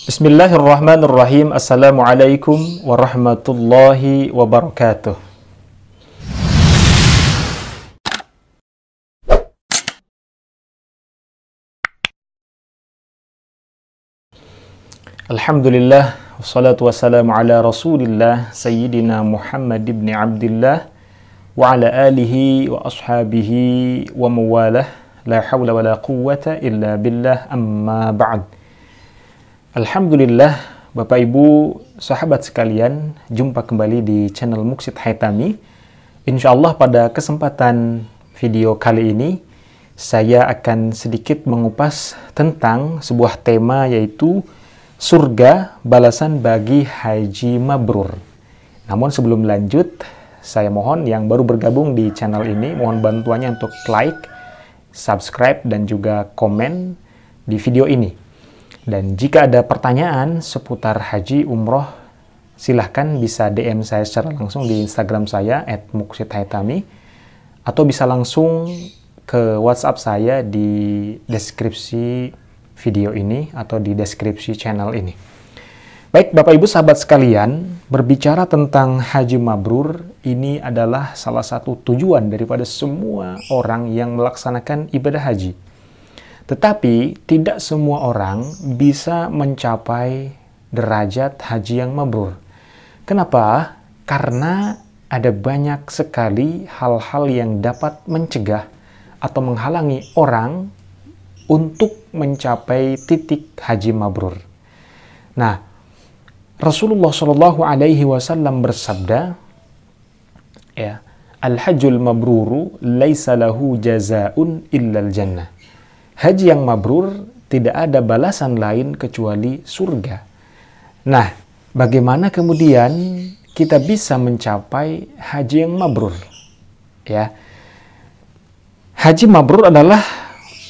Bismillahirrahmanirrahim. Assalamualaikum warahmatullahi wabarakatuh. Alhamdulillah, wassalatu wassalamu ala rasulillah, Sayyidina Muhammad ibn Abdillah, wa ala alihi wa ashabihi wa mawalah, la hawla wa la quwwata illa billah, amma ba'd. Alhamdulillah, Bapak Ibu, sahabat sekalian, jumpa kembali di channel Muksid Haitami. Insyaallah pada kesempatan video kali ini, saya akan sedikit mengupas tentang sebuah tema, yaitu surga balasan bagi haji mabrur. Namun sebelum lanjut, saya mohon yang baru bergabung di channel ini, mohon bantuannya untuk like, subscribe, dan juga komen di video ini. Dan jika ada pertanyaan seputar haji umroh, silahkan bisa DM saya secara langsung di Instagram saya @muksidhaitami, atau bisa langsung ke WhatsApp saya di deskripsi video ini atau di deskripsi channel ini. Baik Bapak Ibu sahabat sekalian, berbicara tentang haji mabrur, ini adalah salah satu tujuan daripada semua orang yang melaksanakan ibadah haji. Tetapi tidak semua orang bisa mencapai derajat haji yang mabrur. Kenapa? Karena ada banyak sekali hal-hal yang dapat mencegah atau menghalangi orang untuk mencapai titik haji mabrur. Nah, Rasulullah Shallallahu Alaihi Wasallam bersabda, ya, al-hajjul mabruru laisa lahu jazaun illal jannah. Haji yang mabrur tidak ada balasan lain kecuali surga. Nah, bagaimana kemudian kita bisa mencapai haji yang mabrur? Ya, haji mabrur adalah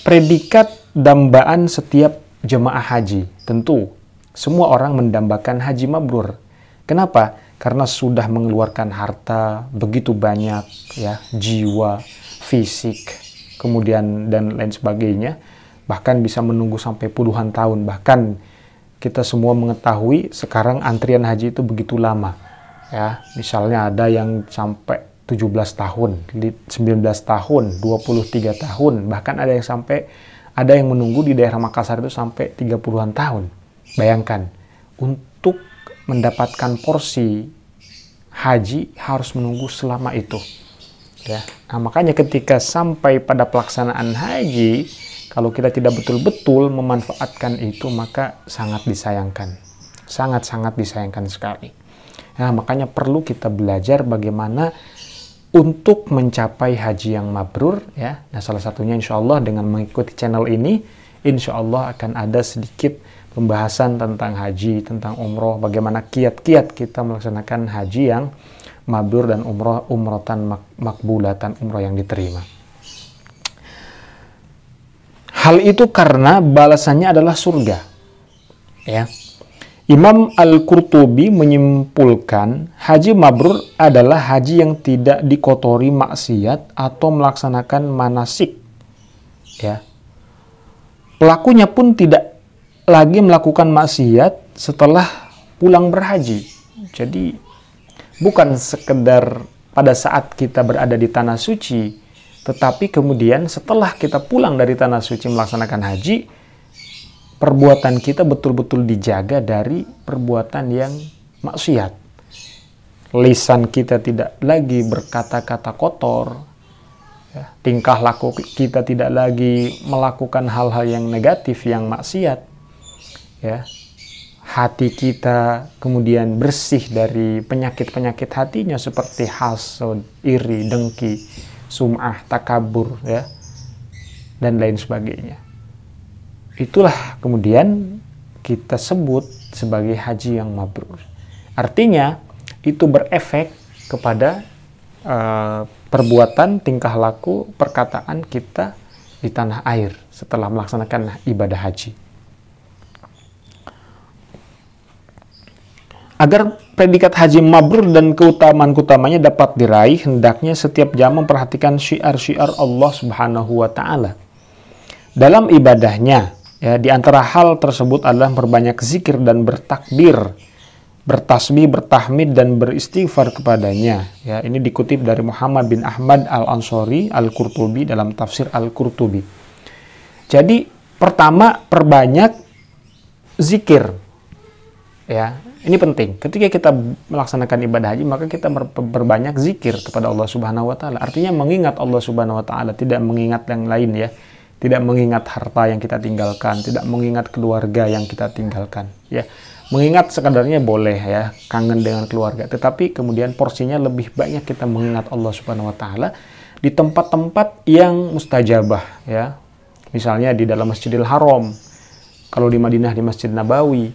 predikat dambaan setiap jemaah haji. Tentu, semua orang mendambakan haji mabrur. Kenapa? Karena sudah mengeluarkan harta begitu banyak, ya, jiwa, fisik, kemudian dan lain sebagainya, bahkan bisa menunggu sampai puluhan tahun. Bahkan kita semua mengetahui sekarang antrian haji itu begitu lama, ya. Misalnya ada yang sampai 17 tahun, 19 tahun, 23 tahun, bahkan ada yang menunggu di daerah Makassar itu sampai 30-an tahun. Bayangkan, untuk mendapatkan porsi haji harus menunggu selama itu. Ya. Nah, makanya ketika sampai pada pelaksanaan haji, kalau kita tidak betul-betul memanfaatkan itu, maka sangat disayangkan. Sangat-sangat disayangkan sekali. Nah, makanya perlu kita belajar bagaimana untuk mencapai haji yang mabrur, ya. Nah, salah satunya insya Allah dengan mengikuti channel ini, insya Allah akan ada sedikit pembahasan tentang haji, tentang umroh, bagaimana kiat-kiat kita melaksanakan haji yang mabrur dan umrotan makbulatan, umroh yang diterima. Hal itu karena balasannya adalah surga. Ya. Imam Al-Qurtubi menyimpulkan haji mabrur adalah haji yang tidak dikotori maksiat atau melaksanakan manasik. Ya. Pelakunya pun tidak lagi melakukan maksiat setelah pulang berhaji. Jadi bukan sekedar pada saat kita berada di tanah suci, tetapi kemudian setelah kita pulang dari tanah suci melaksanakan haji, perbuatan kita betul-betul dijaga dari perbuatan yang maksiat. Lisan kita tidak lagi berkata-kata kotor, ya. Tingkah laku kita tidak lagi melakukan hal-hal yang negatif, yang maksiat. Ya. Hati kita kemudian bersih dari penyakit-penyakit hatinya seperti hasad, iri, dengki, sum'ah, takabur, ya, dan lain sebagainya. Itulah kemudian kita sebut sebagai haji yang mabrur. Artinya itu berefek kepada perbuatan, tingkah laku, perkataan kita di tanah air setelah melaksanakan ibadah haji. Agar predikat haji mabrur dan keutamaan-keutamanya dapat diraih, hendaknya setiap jam memperhatikan syiar-syiar Allah Subhanahu wa Ta'ala dalam ibadahnya, Ya, di antara hal tersebut adalah berbanyak zikir dan bertakbir, bertasbih, bertahmid dan beristighfar kepadanya. Ya, ini dikutip dari Muhammad bin Ahmad Al-Ansori Al-Qurtubi dalam tafsir Al-Qurtubi. Jadi, pertama perbanyak zikir. Ya, ini penting. Ketika kita melaksanakan ibadah haji, maka kita berbanyak zikir kepada Allah Subhanahu wa taala. Artinya mengingat Allah Subhanahu wa taala, tidak mengingat yang lain ya. Tidak mengingat harta yang kita tinggalkan, tidak mengingat keluarga yang kita tinggalkan, ya. Mengingat sekadarnya boleh ya, kangen dengan keluarga, tetapi kemudian porsinya lebih banyak kita mengingat Allah Subhanahu wa taala di tempat-tempat yang mustajabah ya. Misalnya di dalam Masjidil Haram, kalau di Madinah di Masjid Nabawi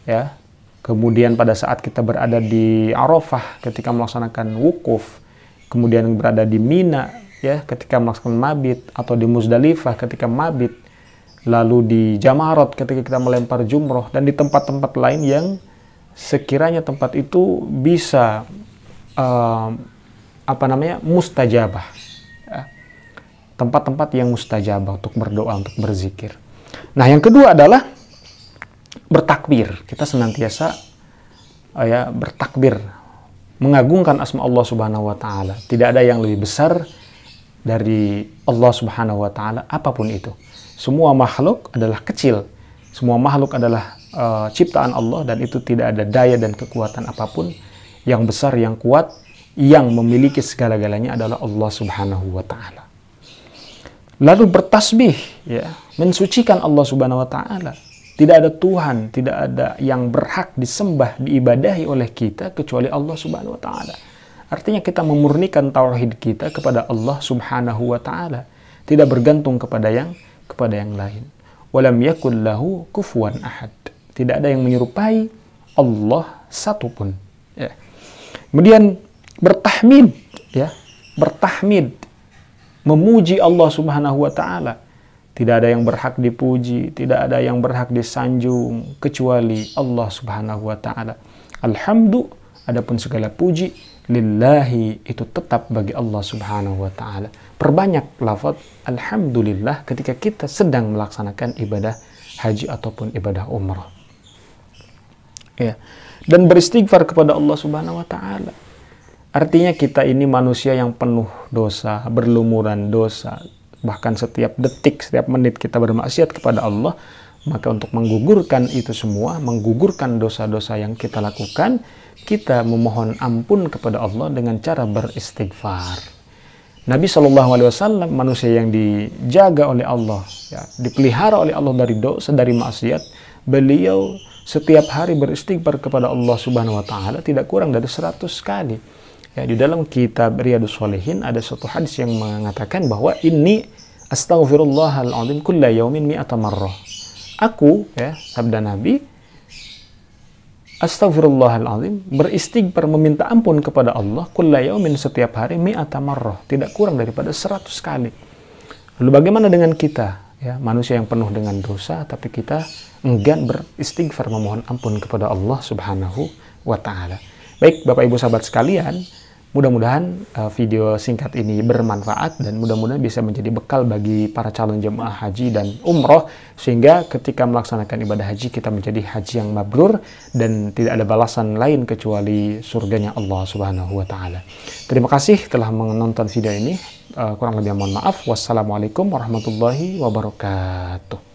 ya. Kemudian pada saat kita berada di Arafah ketika melaksanakan wukuf, kemudian berada di Mina ya ketika melaksanakan mabit, atau di Muzdalifah ketika mabit, lalu di Jamarat ketika kita melempar jumroh, dan di tempat-tempat lain yang sekiranya tempat itu bisa mustajabah ya. Tempat-tempat yang mustajabah untuk berdoa, untuk berzikir. Nah, yang kedua adalah bertakbir. Kita senantiasa bertakbir, mengagungkan asma Allah Subhanahu wa taala. Tidak ada yang lebih besar dari Allah Subhanahu wa taala apapun itu. Semua makhluk adalah kecil. Semua makhluk adalah ciptaan Allah, dan itu tidak ada daya dan kekuatan apapun. Yang besar, yang kuat, yang memiliki segala-galanya adalah Allah Subhanahu wa taala. Lalu bertasbih ya, mensucikan Allah Subhanahu wa taala. Tidak ada Tuhan, tidak ada yang berhak disembah, diibadahi oleh kita kecuali Allah Subhanahu wa taala. Artinya kita memurnikan tauhid kita kepada Allah Subhanahu wa taala, tidak bergantung kepada yang lain. Walam yakul lahu kufuwan ahad. Tidak ada yang menyerupai Allah satupun. Ya. Kemudian bertahmid ya, bertahmid, memuji Allah Subhanahu wa taala. Tidak ada yang berhak dipuji, tidak ada yang berhak disanjung kecuali Allah Subhanahu wa taala. Alhamdu, adapun segala puji lillahi, itu tetap bagi Allah Subhanahu wa taala. Perbanyak lafaz alhamdulillah ketika kita sedang melaksanakan ibadah haji ataupun ibadah umrah. Ya. Dan beristighfar kepada Allah Subhanahu wa taala. Artinya kita ini manusia yang penuh dosa, berlumuran dosa. Bahkan setiap detik, setiap menit kita bermaksiat kepada Allah. Maka untuk menggugurkan itu semua, menggugurkan dosa-dosa yang kita lakukan, kita memohon ampun kepada Allah dengan cara beristighfar. Nabi SAW manusia yang dijaga oleh Allah, ya, dipelihara oleh Allah dari dosa, dari maksiat. Beliau setiap hari beristighfar kepada Allah Subhanahu wa taala tidak kurang dari 100 kali. Ya, di dalam kitab Riyadhus Shalihin ada satu hadis yang mengatakan bahwa ini astaghfirullahal azim kulla yaumin mi'ata marrah. Aku, ya, sabda Nabi, astaghfirullahal azim, beristighfar meminta ampun kepada Allah kulla yaumin, setiap hari, mi'ata marrah, tidak kurang daripada 100 kali. Lalu bagaimana dengan kita, ya, manusia yang penuh dengan dosa, tapi kita enggan beristighfar memohon ampun kepada Allah Subhanahu wa taala. Baik, Bapak Ibu sahabat sekalian, mudah-mudahan video singkat ini bermanfaat dan mudah-mudahan bisa menjadi bekal bagi para calon jemaah haji dan umroh, sehingga ketika melaksanakan ibadah haji kita menjadi haji yang mabrur dan tidak ada balasan lain kecuali surganya Allah Subhanahu wa taala. Terima kasih telah menonton video ini. Kurang lebih mohon maaf. Wassalamualaikum warahmatullahi wabarakatuh.